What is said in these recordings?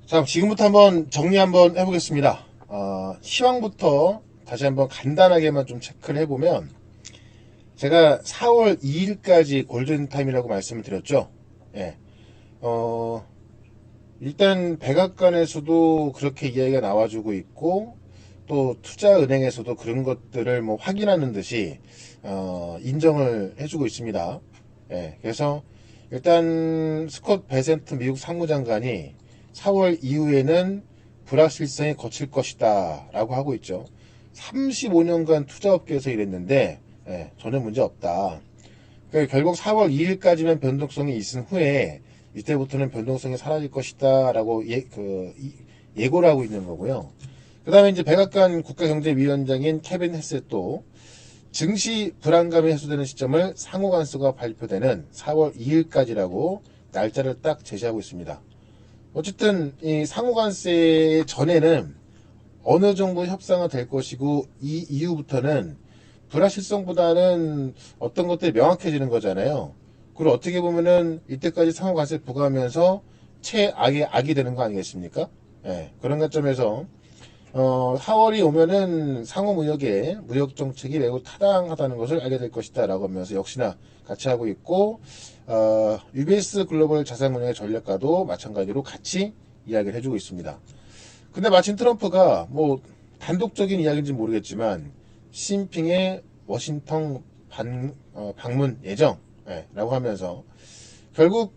자, 지금부터 한번 정리 한번 해보겠습니다. 시황부터 다시 한번 간단하게만 좀 체크를 해보면, 제가 4월 2일까지 골든타임이라고 말씀을 드렸죠. 예. 어, 일단 백악관에서도 그렇게 이야기가 나와주고 있고, 또 투자은행에서도 그런 것들을 뭐 확인하는 듯이 인정을 해주고 있습니다. 예, 그래서 일단 스콧 베센트 미국 상무장관이 4월 이후에는 불확실성이 거칠 것이다 라고 하고 있죠. 35년간 투자업계에서 일했는데 전혀 문제 없다. 그러니까 결국 4월 2일까지만 변동성이 있은 후에 이때부터는 변동성이 사라질 것이다 라고 예고를 하고 있는 거고요. 그 다음에 이제 백악관 국가경제위원장인 케빈 헤셋도 증시 불안감이 해소되는 시점을 상호간수가 발표되는 4월 2일까지라고 날짜를 딱 제시하고 있습니다. 어쨌든 이 상호간세 전에는 어느 정도 협상은 될 것이고 이 이후부터는 불확실성보다는 어떤 것들이 명확해지는 거잖아요. 그리고 어떻게 보면은 이때까지 상호간세 부과하면서 최악의 악이 되는 거 아니겠습니까? 예, 그런 관점에서 4월이 오면은 상호 무역의 무역 정책이 매우 타당하다는 것을 알게 될 것이다 라고 하면서 역시나 같이 하고 있고, UBS 글로벌 자산운용의 전략가도 마찬가지로 같이 이야기를 해주고 있습니다. 근데 마침 트럼프가 뭐 단독적인 이야기인지 모르겠지만 시진핑의 워싱턴 방문 예정 라고 하면서 결국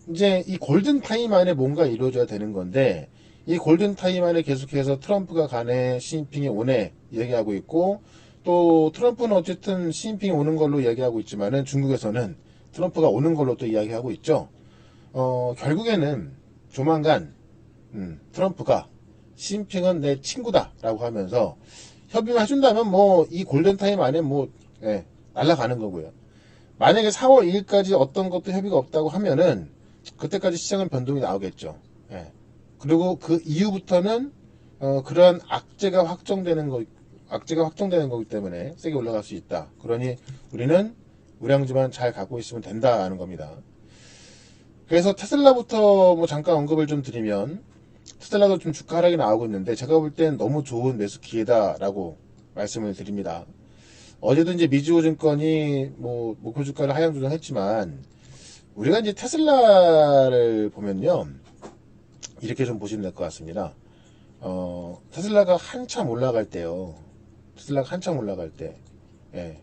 이제 이 골든타임 안에 뭔가 이루어져야 되는 건데, 이 골든타임 안에 계속해서 트럼프가 가네, 시진핑이 오네 얘기하고 있고, 또 트럼프는 어쨌든 시진핑이 오는 걸로 이야기하고 있지만은 중국에서는 트럼프가 오는 걸로 또 이야기하고 있죠. 결국에는 조만간 트럼프가 시진핑은 내 친구다 라고 하면서 협의를 해준다면 뭐 이 골든타임 안에 뭐 날아가는 거고요. 만약에 4월 2일까지 어떤 것도 협의가 없다고 하면은 그때까지 시장은 변동이 나오겠죠. 예. 그리고 그 이후부터는 그러한 악재가 확정되는 거기 때문에 세게 올라갈 수 있다. 그러니 우리는 우량주만 잘 갖고 있으면 된다는 겁니다. 그래서 테슬라부터 뭐 잠깐 언급을 좀 드리면, 테슬라도 좀 주가 하락이 나오고 있는데 제가 볼 땐 너무 좋은 매수 기회다라고 말씀을 드립니다. 어제도 이제 미주호증권이 뭐 목표 주가를 하향 조정했지만, 우리가 이제 테슬라를 보면요 이렇게 좀 보시면 될 것 같습니다. 테슬라가 한참 올라갈 때요. 테슬라가 한참 올라갈 때, 예.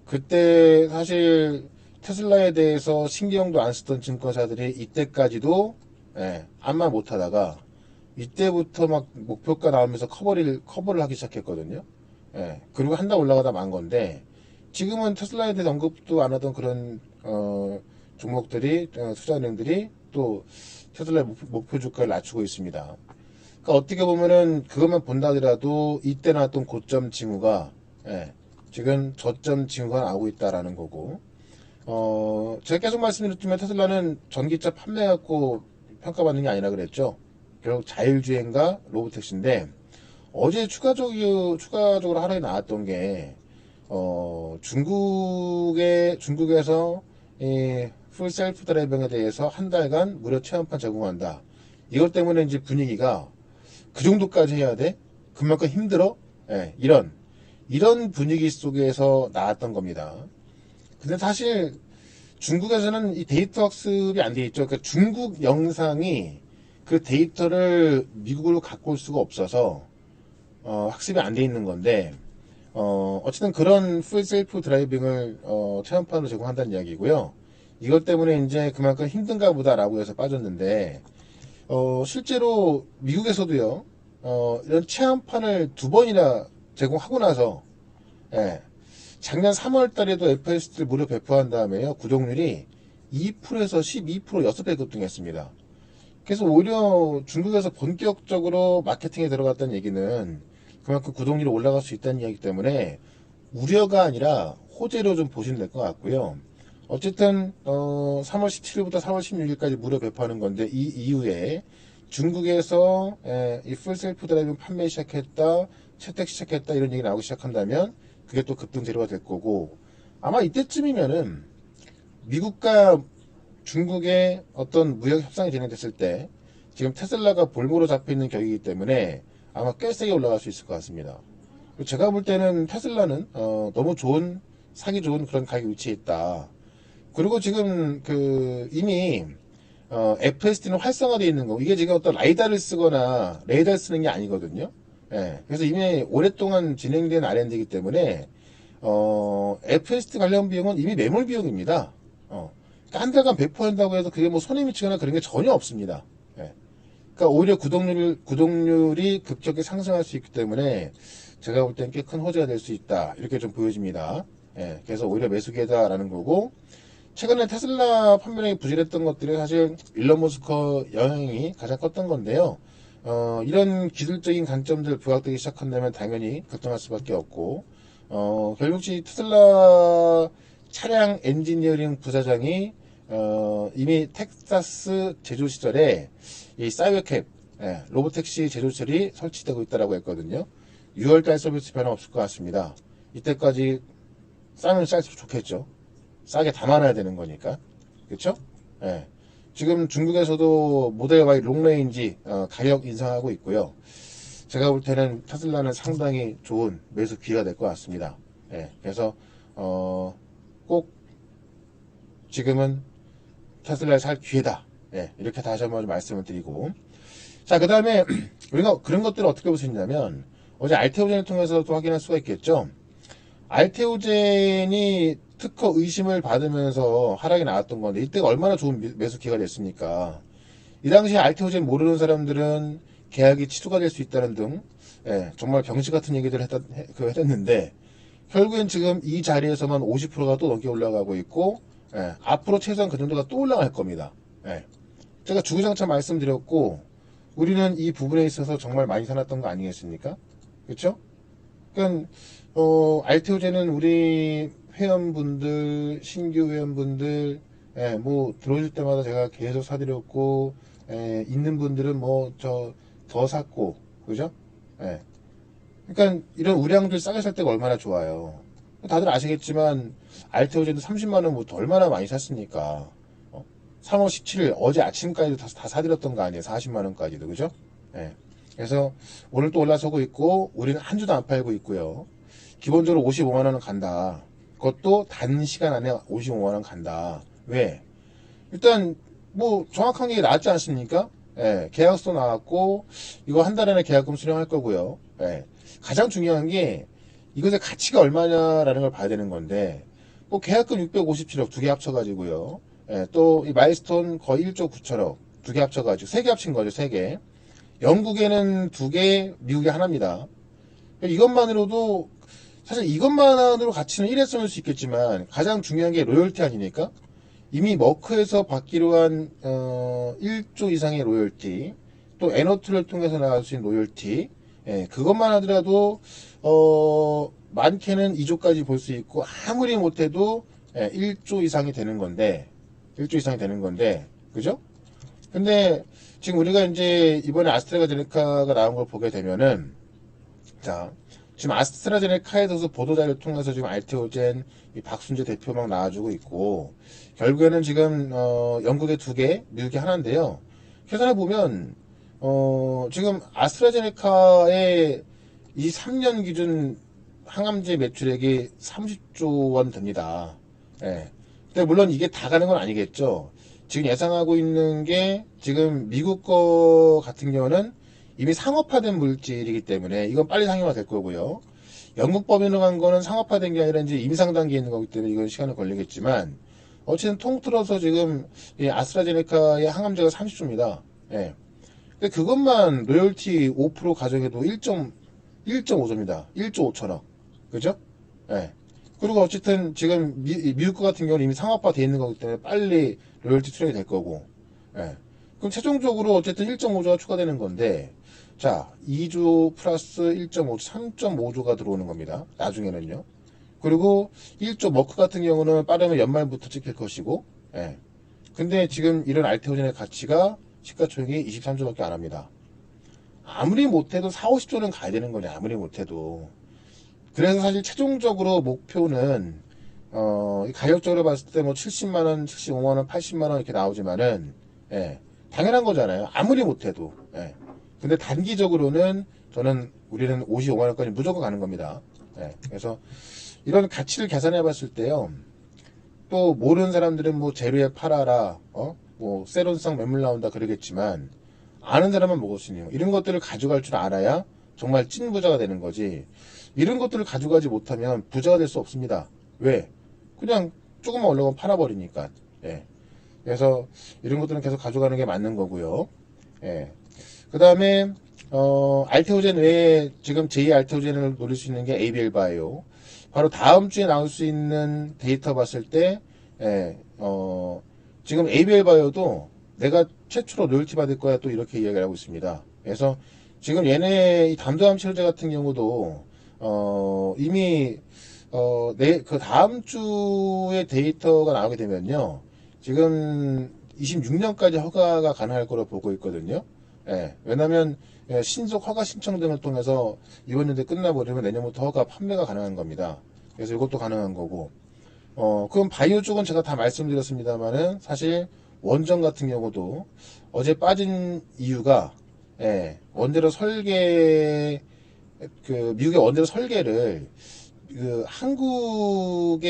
그때 사실 테슬라에 대해서 신경도 안 쓰던 증권사들이 이때까지도 아무 못 하다가 이때부터 막 목표가 나오면서 커버를 하기 시작했거든요. 예. 그리고 한 달 올라가다 만 건데, 지금은 테슬라에 대해서 언급도 안 하던 그런 종목들이, 투자은행들이 또 테슬라의 목표 주가를 낮추고 있습니다. 그러니까 어떻게 보면은 그것만 본다 하더라도 이때 나왔던 고점 징후가 지금 저점 징후가 나오고 있다라는 거고, 제가 계속 말씀드렸지만 테슬라는 전기차 판매 갖고 평가받는 게 아니라 그랬죠. 결국 자율주행과 로보택시인데, 어제 추가적으로 하락이 나왔던 게 중국에서 이 풀 셀프 드라이빙에 대해서 한 달간 무료 체험판 제공한다. 이것 때문에 이제 분위기가 그 정도까지 해야 돼? 그만큼 힘들어? 이런 분위기 속에서 나왔던 겁니다. 근데 사실 중국에서는 이 데이터 학습이 안 돼 있죠. 그러니까 중국 영상이 그 데이터를 미국으로 갖고 올 수가 없어서 학습이 안 돼 있는 건데, 어쨌든 그런 풀 셀프 드라이빙을 체험판으로 제공한다는 이야기고요. 이것 때문에 이제 그만큼 힘든가 보다라고 해서 빠졌는데, 실제로 미국에서도요, 이런 체험판을 두 번이나 제공하고 나서, 예, 작년 3월 달에도 FSD를 무료 배포한 다음에요, 구독률이 2%에서 12% 6배 급등했습니다. 그래서 오히려 중국에서 본격적으로 마케팅에 들어갔다는 얘기는 그만큼 구독률이 올라갈 수 있다는 이야기 때문에 우려가 아니라 호재로 좀 보시면 될 것 같고요. 어쨌든 3월 17일부터 4월 16일까지 무료 배포하는 건데, 이 이후에 중국에서 이 풀셀프 드라이빙 판매 시작했다, 채택 시작했다 이런 얘기 나오기 시작한다면 그게 또 급등 재료가 될 거고, 아마 이때쯤이면은 미국과 중국의 어떤 무역 협상이 진행됐을 때 지금 테슬라가 볼모로 잡혀 있는 격이기 때문에 아마 꽤 세게 올라갈 수 있을 것 같습니다. 제가 볼 때는 테슬라는 너무 좋은 사기 좋은 그런 가격 위치에 있다. 그리고 지금 이미 FSD는 활성화되어 있는 거. 이게 지금 어떤 라이다를 쓰거나 레이더를 쓰는 게 아니거든요. 예. 그래서 이미 오랫동안 진행된 R&D이기 때문에 FSD 관련 비용은 이미 매몰 비용입니다. 그러니까 한 달간 배포한다고 해서 그게 뭐 손해 미치거나 그런 게 전혀 없습니다. 예. 그러니까 오히려 구독률이 급격히 상승할 수 있기 때문에 제가 볼 땐 꽤 큰 호재가 될 수 있다. 이렇게 좀 보여집니다. 예. 그래서 오히려 매수기다라는 거고, 최근에 테슬라 판매량이 부진했던 것들이 사실 일론 머스크 영향이 가장 컸던 건데요. 이런 기술적인 관점들 부각되기 시작한다면 당연히 걱정할 수밖에 없고, 결국 테슬라 차량 엔지니어링 부사장이 이미 텍사스 제조 시절에 이 사이버캡 로보택시 제조 시설이 설치되고 있다고 했거든요. 6월달 서비스 변화 없을 것 같습니다. 이때까지 싸면 쌀수록 좋겠죠. 싸게 담아놔야 되는 거니까. 그쵸? 예. 지금 중국에서도 모델 Y 롱레인지 가격 인상하고 있고요. 제가 볼 때는 테슬라는 상당히 좋은 매수 기회가 될 것 같습니다. 예. 그래서 꼭 지금은 테슬라를 살 기회다. 예. 이렇게 다시 한번 말씀을 드리고, 자, 그 다음에 우리가 그런 것들을 어떻게 볼 수 있냐면, 어제 알테오젠을 통해서도 확인할 수가 있겠죠. 알테오젠이 특허 의심을 받으면서 하락이 나왔던 건데, 이때가 얼마나 좋은 매수 기회가 됐습니까? 이 당시에 알테오젠 모르는 사람들은 계약이 취소가 될 수 있다는 등, 예, 정말 병신 같은 얘기들을 했는데, 결국엔 지금 이 자리에서만 50%가 또 넘게 올라가고 있고, 예, 앞으로 최소한 그 정도가 또 올라갈 겁니다. 예. 제가 주구장창 말씀드렸고, 우리는 이 부분에 있어서 정말 많이 사놨던 거 아니겠습니까? 그쵸? 그러니까 알테오젠은 우리 회원분들, 신규 회원분들, 예, 뭐 들어오실 때마다 제가 계속 사드렸고, 예, 있는 분들은 뭐 더 샀고, 그죠? 예. 그러니까 이런 우량들 싸게 살 때가 얼마나 좋아요. 다들 아시겠지만 알테오젠도 30만 원 뭐 얼마나 많이 샀습니까? 3월 17일 어제 아침까지도 다 사드렸던 거 아니에요? 40만 원까지도, 그죠? 예. 그래서 오늘 또 올라서고 있고, 우리는 한 주도 안 팔고 있고요. 기본적으로 55만 원은 간다. 그것도 단시간 안에 55만 원 간다. 왜? 일단 뭐 정확한 게 나왔지 않습니까? 예, 계약서 나왔고, 이거 한 달 안에 계약금 수령할 거고요. 예. 가장 중요한 게 이것의 가치가 얼마냐라는 걸 봐야 되는 건데, 뭐 계약금 657억 두 개 합쳐가지고요. 예, 또 이 마일스톤 거의 1조 9천억 두 개 합쳐가지고 세 개 합친 거죠. 세 개. 영국에는 두 개, 미국에 하나입니다. 이것만으로도 사실 이것만으로 가치는 일회성일 수 있겠지만 가장 중요한 게 로열티 아닙니까? 이미 머크에서 받기로 한 1조 이상의 로열티, 또 에너트를 통해서 나갈 수 있는 로열티, 예, 그것만 하더라도 많게는 2조까지 볼 수 있고, 아무리 못해도 1조 이상이 되는 건데, 1조 이상이 되는 건데, 그죠? 근데 지금 우리가 이제 이번에 아스트라제네카가 나온 걸 보게 되면은, 자, 지금 아스트라제네카에 대해서 보도자료를 통해서 지금 알테오젠 이 박순재 대표 막 나와주고 있고, 결국에는 지금 영국에 두 개, 미국에 하나인데요. 계산해 보면 지금 아스트라제네카의 이 3년 기준 항암제 매출액이 30조 원 됩니다. 예. 근데 물론 이게 다 가는 건 아니겠죠. 지금 예상하고 있는 게 지금 미국 거 같은 경우는 이미 상업화된 물질이기 때문에 이건 빨리 상용화 될 거고요. 영국 법인으로 간 거는 상업화된 게 아니라 이제 임상 단계에 있는 거기 때문에 이건 시간이 걸리겠지만, 어쨌든 통틀어서 지금 이 아스트라제네카의 항암제가 30조입니다. 예. 근데 그것만 로열티 5% 가정해도 1.5조입니다. 1조 5천억. 그죠? 예. 그리고 어쨌든 지금 미국 거 같은 경우는 이미 상업화 돼 있는 거기 때문에 빨리 로열티 수령이 될 거고. 예. 그럼 최종적으로 어쨌든 1.5조가 추가되는 건데, 자, 2조 플러스 1.5조, 3.5조가 들어오는 겁니다. 나중에는요. 그리고 1조 머크 같은 경우는 빠르면 연말부터 찍힐 것이고, 예. 근데 지금 이런 알테오젠의 가치가 시가총액이 23조밖에 안 합니다. 아무리 못해도 4, 50조는 가야 되는 거냐, 아무리 못해도. 그래서 사실 최종적으로 목표는, 가격적으로 봤을 때 뭐 70만원, 75만원, 80만원 이렇게 나오지만은, 예. 당연한 거잖아요. 아무리 못해도. 예. 근데 단기적으로는 우리는 55만 원까지 무조건 가는 겁니다. 예. 그래서 이런 가치를 계산해 봤을 때요. 또 모르는 사람들은 뭐 재료에 팔아라, 뭐 세론성 매물 나온다 그러겠지만 아는 사람만 먹을 수 있는 거. 이런 것들을 가져갈 줄 알아야 정말 찐 부자가 되는 거지. 이런 것들을 가져가지 못하면 부자가 될 수 없습니다. 왜? 그냥 조금만 올라가면 팔아버리니까. 예. 그래서 이런 것들은 계속 가져가는 게 맞는 거고요. 예. 그 다음에 알테오젠 외에 지금 제2 알테오젠을 노릴 수 있는 게 ABL 바이오. 바로 다음 주에 나올 수 있는 데이터 봤을 때, 예, 지금 ABL 바이오도 내가 최초로 로열티 받을 거야 또 이렇게 이야기를 하고 있습니다. 그래서 지금 얘네 이 담도암 치료제 같은 경우도 이미 그 다음 주에 데이터가 나오게 되면요. 지금 26년까지 허가가 가능할 거로 보고 있거든요. 예, 왜냐면 신속 허가 신청 등을 통해서 이번 연도에 끝나버리면 내년부터 허가 판매가 가능한 겁니다. 그래서 이것도 가능한 거고, 그럼 바이오 쪽은 제가 다 말씀드렸습니다만은 사실 원전 같은 경우도 어제 빠진 이유가 원재료 설계 미국의 원재료 설계를 한국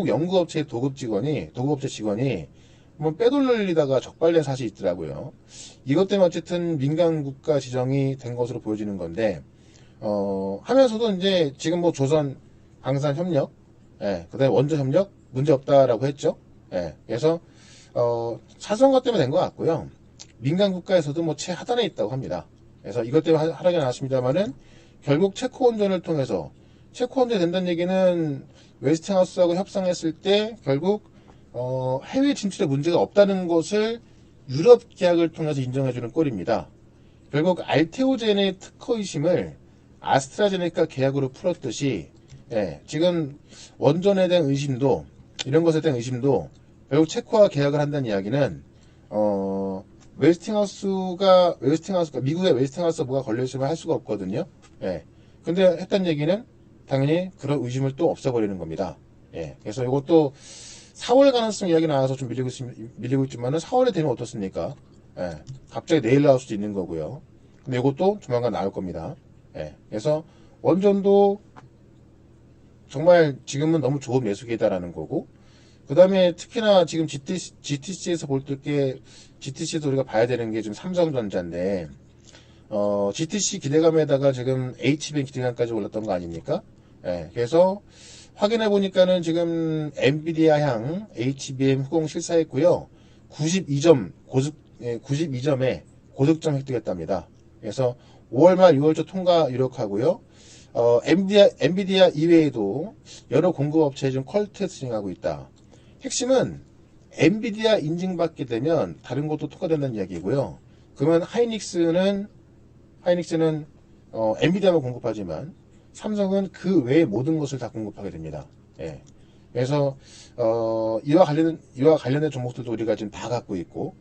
연구업체 도급업체 직원이 한번 빼돌리다가 적발된 사실이 있더라고요. 이것 때문에 어쨌든 민간 국가 지정이 된 것으로 보여지는 건데, 하면서도 이제 지금 뭐 조선 방산 협력, 그다음에 원전 협력 문제 없다라고 했죠. 그래서 사선거 때문에 된 것 같고요. 민간 국가에서도 뭐 최하단에 있다고 합니다. 그래서 이것 때문에 하락이 나왔습니다만은 결국 체코 원전을 통해서 체코 원전이 된다는 얘기는 웨스팅하우스하고 협상했을 때 결국 해외 진출에 문제가 없다는 것을 유럽 계약을 통해서 인정해주는 꼴입니다. 결국 알테오젠의 특허의심을 아스트라제네카 계약으로 풀었듯이 지금 원전에 대한 의심도 이런 것에 대한 의심도 결국 체코와 계약을 한다는 이야기는 미국의 웨스팅하우스가 뭐가 걸려있으면 할 수가 없거든요. 근데 했던 얘기는 당연히 그런 의심을 또 없애버리는 겁니다. 그래서 이것도 4월 가능성 이야기 나와서 좀 밀리고 있지만은 4월에 되면 어떻습니까? 갑자기 내일 나올 수도 있는 거고요. 근데 이것도 조만간 나올 겁니다. 그래서 원전도 정말 지금은 너무 좋은 매수기다라는 거고, 그 다음에 특히나 지금 GTC에서 GTC에서 우리가 봐야 되는 게 지금 삼성전자인데, GTC 기대감에다가 지금 HBM 기대감까지 올랐던 거 아닙니까? 그래서 확인해 보니까는 지금 엔비디아향 HBM 후공 실사했고요. 92점에 고득점 획득했답니다. 그래서 5월 말 6월 초 통과 이력하고요. 엔비디아 이외에도 여러 공급업체에 지금 퀄 테스팅 하고 있다. 핵심은 엔비디아 인증받게 되면 다른 것도 통과된다는 이야기고요. 그러면 하이닉스는 엔비디아만 공급하지만 삼성은 그 외의 모든 것을 다 공급하게 됩니다. 그래서 이와 관련된 종목들도 우리가 지금 다 갖고 있고,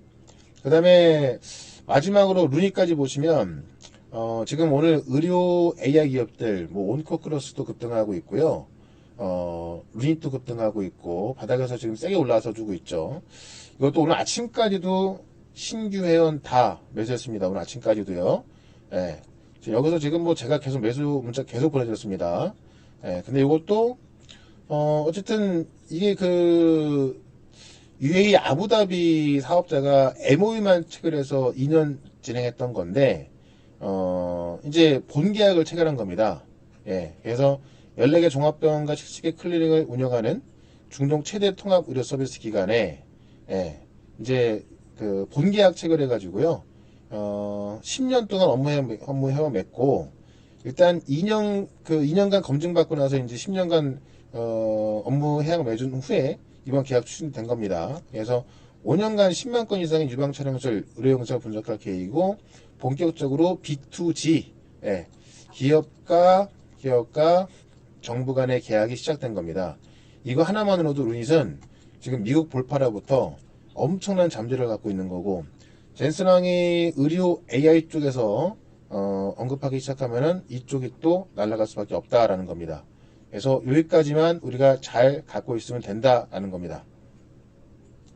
그 다음에 마지막으로 루니까지 보시면 지금 오늘 의료 AI 기업들 뭐 온코크로스도 급등하고 있고요. 루닛도 급등하고 있고 바닥에서 지금 세게 올라와서 주고 있죠. 이것도 오늘 아침까지도 신규 회원 다 매수했습니다. 오늘 아침까지도요. 여기서 지금 뭐 제가 계속 매수 문자 계속 보내드렸습니다. 근데 이것도 어쨌든 이게 그 UAE 아부다비 사업자가 MOU만 체결해서 2년 진행했던 건데 이제 본 계약을 체결한 겁니다. 그래서 14개 종합병원과 70개 클리닉을 운영하는 중동 최대 통합 의료 서비스 기관에 이제 그 본 계약 체결해 가지고요. 10년 동안 업무 해와 맺고 일단 2년간 검증받고 나서 이제 10년간 업무 해약 맺은 후에 이번 계약 추진된 겁니다. 그래서 5년간 10만 건 이상의 유방 촬영술 의료 영상을 분석할 계획이고 본격적으로 B2G 기업과 정부 간의 계약이 시작된 겁니다. 이거 하나만으로도 루닛은 지금 미국 볼파라부터 엄청난 잠재력을 갖고 있는 거고, 젠슨왕이 의료 AI 쪽에서 언급하기 시작하면은 이쪽이 또 날아갈 수밖에 없다라는 겁니다. 그래서 여기까지만 우리가 잘 갖고 있으면 된다라는 겁니다.